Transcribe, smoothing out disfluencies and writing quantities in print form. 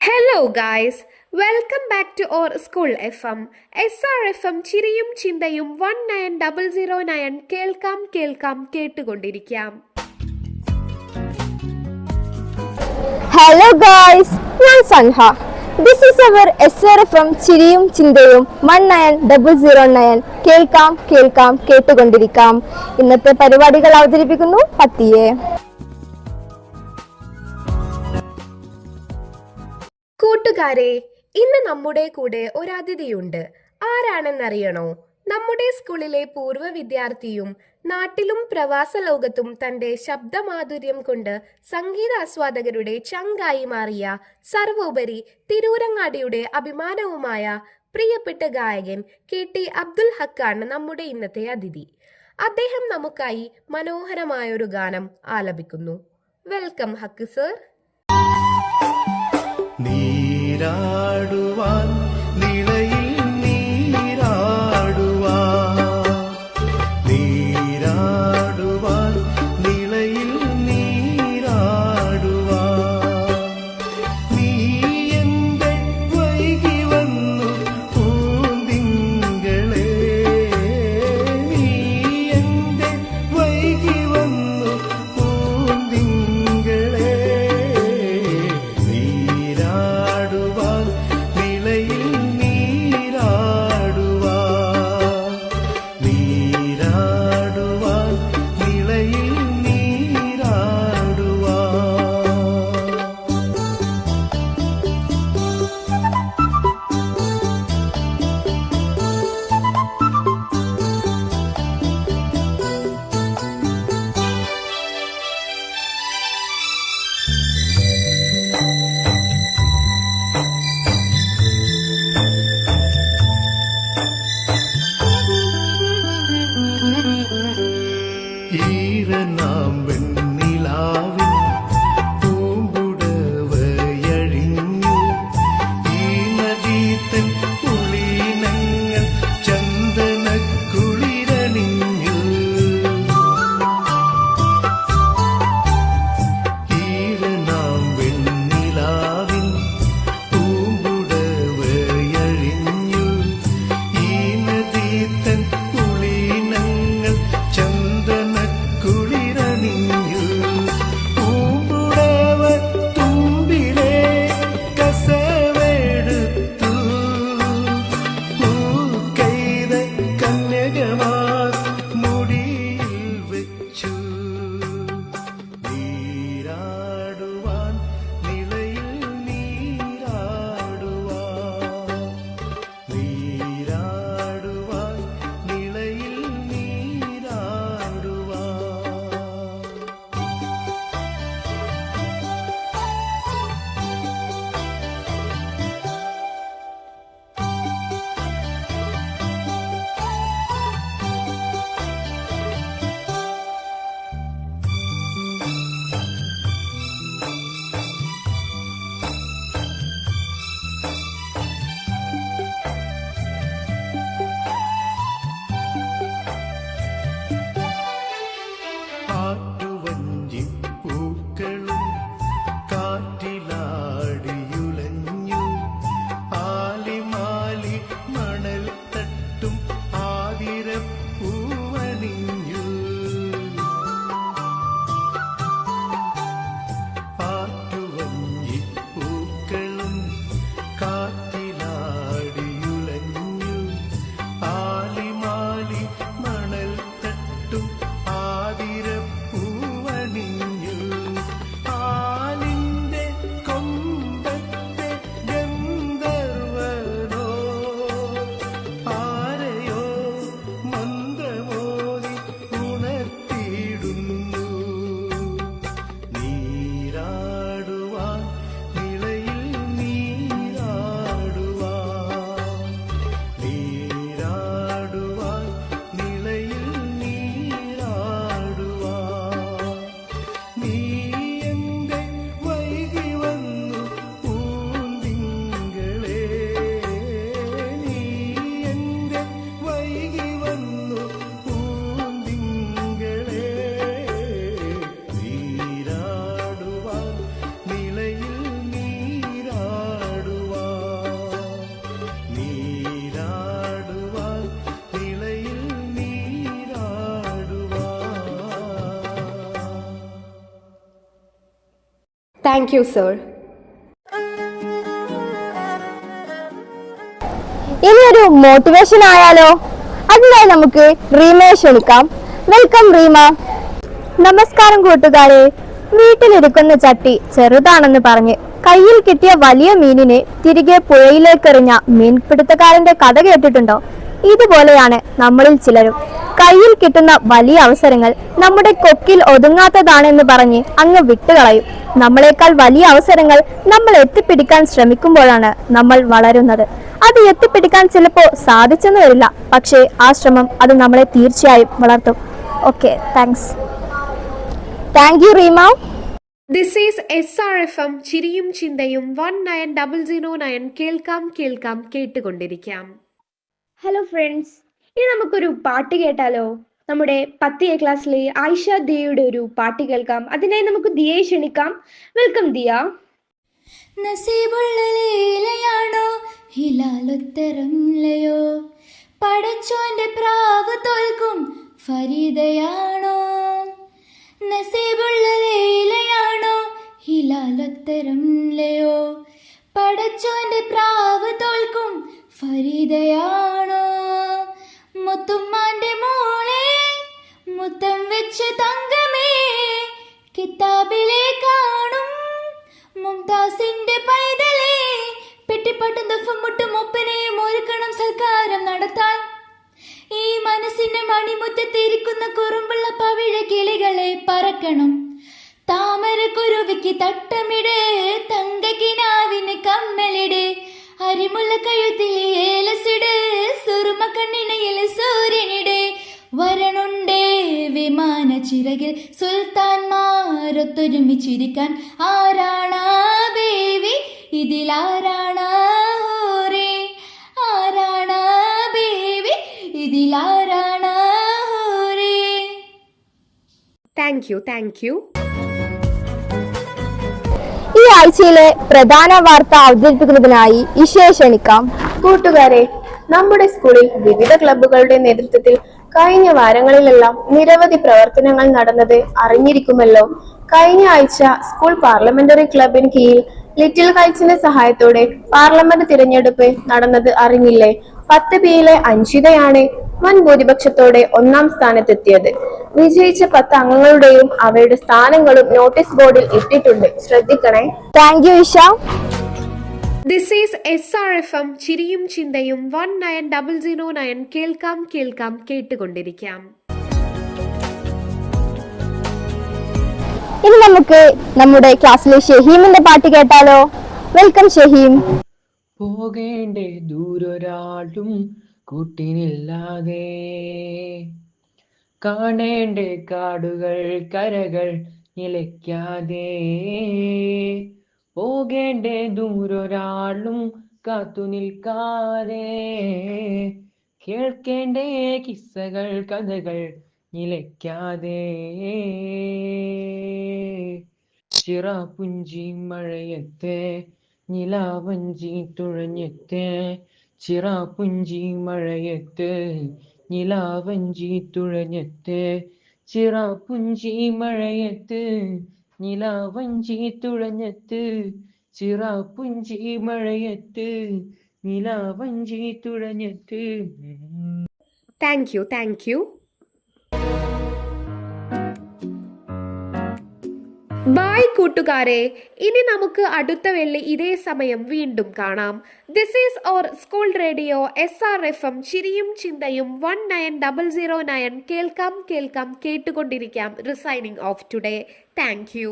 Hello guys, welcome back to our school FM. SRFM ചിരിയും ചിന്തയും 19009 കേൾക്കാം കേൾക്കാം കേട്ടുകൊണ്ടിരിക്കാം. Hello guys, ഞാൻ Sanha. This is our SRFM ചിരിയും ചിന്തയും 19009 കേൾക്കാം കേൾക്കാം കേട്ടുകൊണ്ടിരിക്കാം. ഇന്നത്തെ പരിപാടികൾ അവതരിപ്പിക്കുന്നു പത്തിയെ. കൂട്ടുകാരെ, ഇന്ന് നമ്മുടെ കൂടെ ഒരു അതിഥിയുണ്ട്. ആരാണെന്നറിയണോ? നമ്മുടെ സ്കൂളിലെ പൂർവ്വ വിദ്യാർത്ഥിയും നാട്ടിലും പ്രവാസ ലോകത്തും തന്റെ ശബ്ദമാധുര്യം കൊണ്ട് സംഗീതാസ്വാദകരുടെ ചങ്കായി മാറിയ സർവോപരി തിരൂരങ്ങാടിയുടെ അഭിമാനവുമായ പ്രിയപ്പെട്ട ഗായകൻ KT അബ്ദുൽ ഹക്കാണ് നമ്മുടെ ഇന്നത്തെ അതിഥി. അദ്ദേഹം നമുക്കായി മനോഹരമായൊരു ഗാനം ആലപിക്കുന്നു. വെൽക്കം ഹക്ക് സർ. നീരാടുവാൻ നിളയിൽ നീരാടുവാൻ നീരാടുവാൻ നിളയിൽ നീരാടുവാൻ നീ എന്റെ വൈകി വന്നു പൂന്തിങ്കളെ നീ എന്റെ വൈകി വന്നു പൂന്തിങ്കളെ നീരാടുവാൻ നിളയിൽ നീരാടുവാൻ നീരാടുവാൻ നിളയിൽ ഈരനാം വെണ്ണിലാവിൻ പൂമ്പുടവയഴിഞ്ഞു ഈ നദീതൻ പുളീനങ്ങൾ ചന്ദനക്കുളിരണിഞ്ഞു ഈരനാം വെണ്ണിലാവിൻ പൂമ്പുടവയഴിഞ്ഞു ഈ നദീതൻ പുളീനങ്ങൾ ചന്ദനക്കുളിരണിഞ്ഞു പൂമ്പുടവ തുമ്പിലെ കസവെടുത്തു പൂക്കൈത കന്യകമാർ മുടിയിൽ വെച്ചു നീരാടുവാൻ നിളയിൽ നീരാടുവാൻ നീരാടുവാൻ നിളയിൽ നീരാടുവാൻ ആറ്റുവഞ്ചി പൂക്കളും കാറ്റിലാടിയുലഞ്ഞു ആലിമാലി മണൽ തട്ടും ആതിരപ്പൂവണിഞ്ഞു ആറ്റുവഞ്ചി പൂക്കളും കാറ്റിലാടിയുലഞ്ഞു ആലിമാലി മണൽ തട്ടും ആതിരപ്പൂവണിഞ്ഞു ആലിന്റെ കൊമ്പത്തെ ഗന്ധർവനോ ആരെയോ മന്ത്രമോദി താങ്ക് യു സർ. ഇനി ഒരു മോട്ടിവേഷൻ ആയാലോ? അതിനായി നമുക്ക് റീമയെ ക്ഷണിക്കാം. വെൽക്കം റീമ. നമസ്കാരം കൂട്ടുകാരെ. വീട്ടിലിരിക്കുന്ന ചട്ടി ചെറുതാണെന്ന് പറഞ്ഞ് കയ്യിൽ കിട്ടിയ വലിയ മീനിനെ തിരികെ പുഴയിലേക്കെറിഞ്ഞ മീൻപിടുത്തക്കാരന്റെ കഥ കേട്ടിട്ടുണ്ടോ? ഇതുപോലെയാണ് നമ്മളിൽ ചിലരും. കയ്യിൽ കിട്ടുന്ന വലിയ അവസരങ്ങൾ നമ്മുടെ കൊക്കിൽ ഒതുങ്ങാത്തതാണെന്ന് പറഞ്ഞ് അങ്ങ് വിട്ടുകളയും. നമ്മളെക്കാൾ വലിയ അവസരങ്ങൾ നമ്മൾ എത്തിപ്പിടിക്കാൻ ശ്രമിക്കുമ്പോഴാണ് നമ്മൾ വളരുന്നത്. അത് എത്തിപ്പിടിക്കാൻ ചിലപ്പോൾ സാധിച്ചെന്ന് വരില്ല, പക്ഷേ ആ ശ്രമം അത് നമ്മളെ തീർച്ചയായും വളർത്തും. Okay, thank you Reema. This is SRFM ചിരിയും ചിന്തയും 19009 കേൾക്കാം കേൾക്കാം കേട്ടുകൊണ്ടിരിക്കാം. ഹലോ ഫ്രണ്ട്സ്, ഇനി നമുക്കൊരു പാട്ട് കേട്ടാലോ? നമ്മുടെ 10ാം ക്ലാസ്സിലെ ആയിഷ ദിയയുടെ ഒരു പാട്ട് കേൾക്കാം. അതിനായി നമുക്ക് ദിയയെ ക്ഷണിക്കാം. വെൽക്കം ദിയ. നസീബുള്ള ലീലയാണോ ഹിലാലുത്തരംലയോ, പടച്ചോന്റെ പ്രാവ് തോൽക്കും ഫരീദയാണോ. നസീബുള്ള ലീലയാണോ ഹിലാലുത്തരംലയോ, പടച്ചോന്റെ പ്രാവ് തോൽക്കും ഫരീദയാണോ. മുത്തുമ്മാന്റെ മോളെ മുത്തം വെച്ച് തങ്കമേ, കിതാബിലെ കാണും മുംതാസിന്റെ പൈതലേ, പെട്ടിപ്പട്ടും ദഫും മുട്ടും ഒപ്പനയും ഒരുക്കണം സൽക്കാരം നടത്താൻ. ഈ മനസ്സിന്റെ മണിമുറ്റത്തിരിക്കുന്ന കുറുമ്പുള്ള പവിഴ കിളികളെ പറക്കണം. താമര കുരുവിക്ക് തട്ടമിട്, തങ്കക്കിനാവിന് കമ്മലിട്, അരിമുല്ല കഴുത്തിലെ ഏലസിട്, സുറുമ കണ്ണിണയിൽ സൂര്യനിട്. വരണുണ്ടേ വിമാന ചിറകിൽ സുൽത്താൻമാരൊത്തൊരുമിച്ചിരിക്കാൻ. ആരാണാ ബേബി ഇതിലാരാണാ ഹോറേ, ആരാണാ ബേബി ഇതിലാരാണാ ഹോറേ. Thank you. ഈ ആഴ്ചയിലെ പ്രധാന വാർത്ത അവതരിപ്പിക്കുന്നതിനായി ഇഷയെ ക്ഷണിക്കാം. കൂട്ടുകാരെ, നമ്മുടെ സ്കൂളിൽ വിവിധ ക്ലബ്ബുകളുടെ നേതൃത്വത്തിൽ കഴിഞ്ഞ വാരങ്ങളിലെല്ലാം നിരവധി പ്രവർത്തനങ്ങൾ നടന്നത് അറിഞ്ഞിരിക്കുമല്ലോ. കഴിഞ്ഞ ആഴ്ച സ്കൂൾ പാർലമെന്ററി ക്ലബിന് കീഴിൽ ലിറ്റിൽ കൈറ്റ്സിന്റെ സഹായത്തോടെ പാർലമെന്റ് തിരഞ്ഞെടുപ്പ് നടന്നത് അറിഞ്ഞില്ലേ? 10Bയിലെ അഞ്ജിതയാണ് വൻ ഭൂരിപക്ഷത്തോടെ 1ാം സ്ഥാനത്തെത്തിയത്. വിജയിച്ച 10 അംഗങ്ങളുടെയും അവയുടെ സ്ഥാനങ്ങളും നോട്ടീസ് ബോർഡിൽ ഇട്ടിട്ടുണ്ട്, ശ്രദ്ധിക്കണേ. Thank you Isha. This is SRFM ചിരിയും ചിന്തയും 19009 കേൾക്കാം കേൾക്കാം കേട്ടുകൊണ്ടിരിക്കാം. ഇനി നമുക്ക് നമ്മുടെ ക്ലാസ്സിലെ ഷഹീമിന്റെ പാട്ട് കേട്ടാലോ? വെൽക്കം ഷഹീം. പോകേണ്ടേ ദൂരൊരാളും കൂട്ടിനില്ലാതെ, കാണേണ്ടേ കാടുകൾ കരകൾ നിലയ്ക്കാതെ, പോകേണ്ടേ ദൂരൊരാളും കാത്തു നിൽക്കാതെ, കേൾക്കേണ്ടേ കിസ്സകൾ കഥകൾ നിലയ്ക്കാതെ. ചിറാപുഞ്ചി മഴയത്തെ നിലാവഞ്ചി തുഴഞ്ഞെത്ത്, ചിറാപുഞ്ചി മഴയത്ത് നിലാവഞ്ചി തുഴഞ്ഞെത്ത്, ചിറാപുഞ്ചി മഴയത്ത് നിലാവഞ്ചി തുഴഞ്ഞെത്ത്, ചിറാപുഞ്ചി മഴയത്ത് നിലാവഞ്ചി തുഴഞ്ഞെത്ത്. Thank you. ബായ് കൂട്ടുകാരെ, ഇനി നമുക്ക് അടുത്ത വെള്ളി ഇതേ സമയം വീണ്ടും കാണാം. This is our school radio SRFM ചിരിയും ചിന്തയും 19009 കേൾക്കാം കേൾക്കാം കേട്ടുകൊണ്ടിരിക്കാം. Resigning off today. Thank U.